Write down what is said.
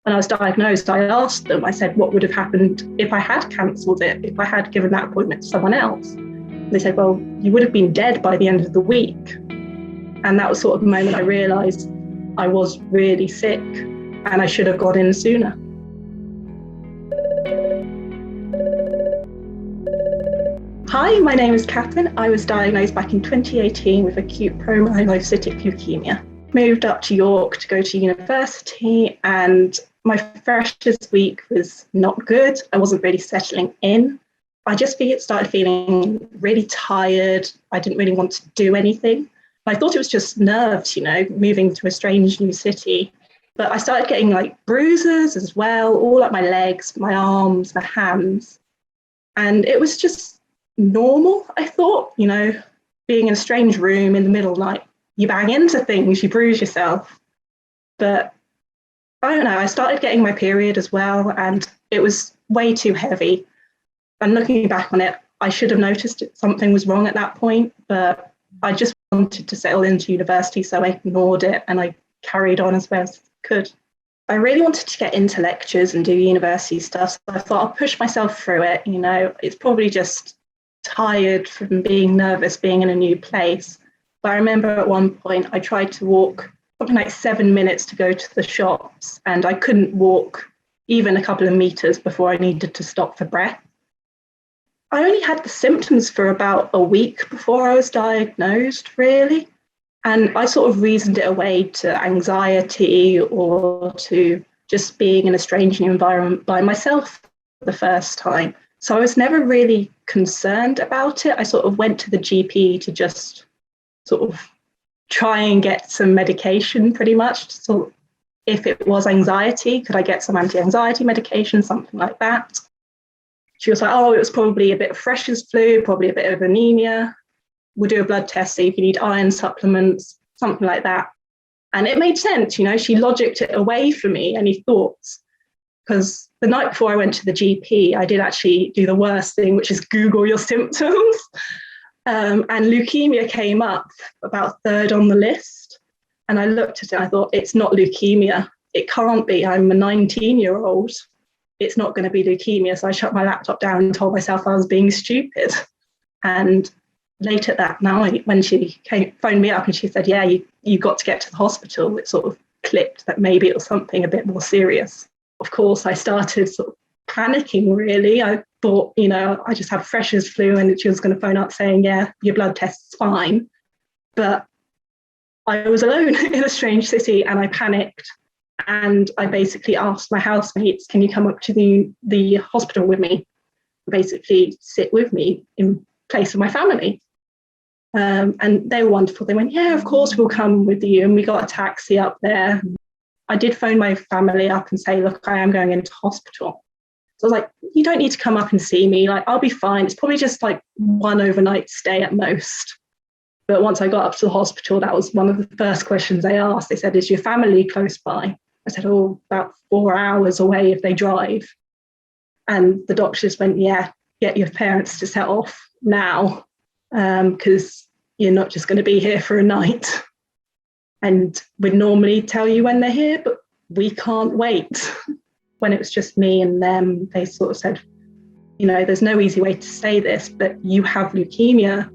when I was diagnosed, I asked them, I said, what would have happened if I had cancelled it, if I had given that appointment to someone else? They said, well, you would have been dead by the end of the week. And that was sort of the moment I realised I was really sick and I should have got in sooner. Hi, my name is Katherine. I was diagnosed back in 2018 with acute promyleocytic leukemia. Moved up to York to go to university, and my freshest week was not good. I wasn't really settling in. I just started feeling really tired. I didn't really want to do anything. I thought it was just nerves, moving to a strange new city. But I started getting bruises as well, all up my legs, my arms, my hands. And it was just normal, I thought, being in a strange room in the middle of the night. You bang into things, you bruise yourself. But I don't know, I started getting my period as well, and it was way too heavy. And looking back on it, I should have noticed something was wrong at that point, but I just wanted to settle into university, so I ignored it and I carried on as well as I could. I really wanted to get into lectures and do university stuff, so I thought I'll push myself through it. It's probably just tired from being nervous, being in a new place. But I remember at one point I tried to walk something like 7 minutes to go to the shops, and I couldn't walk even a couple of meters before I needed to stop for breath. I only had the symptoms for about a week before I was diagnosed, really. And I sort of reasoned it away to anxiety or to just being in a strange new environment by myself for the first time. So I was never really concerned about it. I sort of went to the GP to just sort of try and get some medication pretty much. So if it was anxiety, could I get some anti-anxiety medication, something like that? She was like, oh, it was probably a bit of Freshers' flu, probably a bit of anemia. We'll do a blood test, see if you need iron supplements, something like that. And it made sense, she logicked it away from me, any thoughts. Because the night before I went to the GP, I did actually do the worst thing, which is Google your symptoms. And leukemia came up about third on the list. And I looked at it and I thought, it's not leukemia. It can't be. I'm a 19-year-old. It's not going to be leukemia. So I shut my laptop down and told myself I was being stupid. And later that night, when she phoned me up and she said, yeah, you got to get to the hospital, it sort of clicked that maybe it was something a bit more serious. Of course, I started sort of panicking, really. I thought, I just had Freshers' flu, and she was going to phone up saying, yeah, your blood test's fine. But I was alone in a strange city and I panicked. And I basically asked my housemates, can you come up to the hospital with me? Basically sit with me in place of my family. And they were wonderful. They went, yeah, of course we'll come with you. And we got a taxi up there. I did phone my family up and say, look, I am going into hospital. So I was like, you don't need to come up and see me. I'll be fine. It's probably just one overnight stay at most. But once I got up to the hospital, that was one of the first questions they asked. They said, is your family close by? I said, oh, about 4 hours away if they drive. And the doctors went, yeah, get your parents to set off now, because you're not just going to be here for a night. And we'd normally tell you when they're here, but we can't wait. When it was just me and them, they sort of said, there's no easy way to say this, but you have leukemia.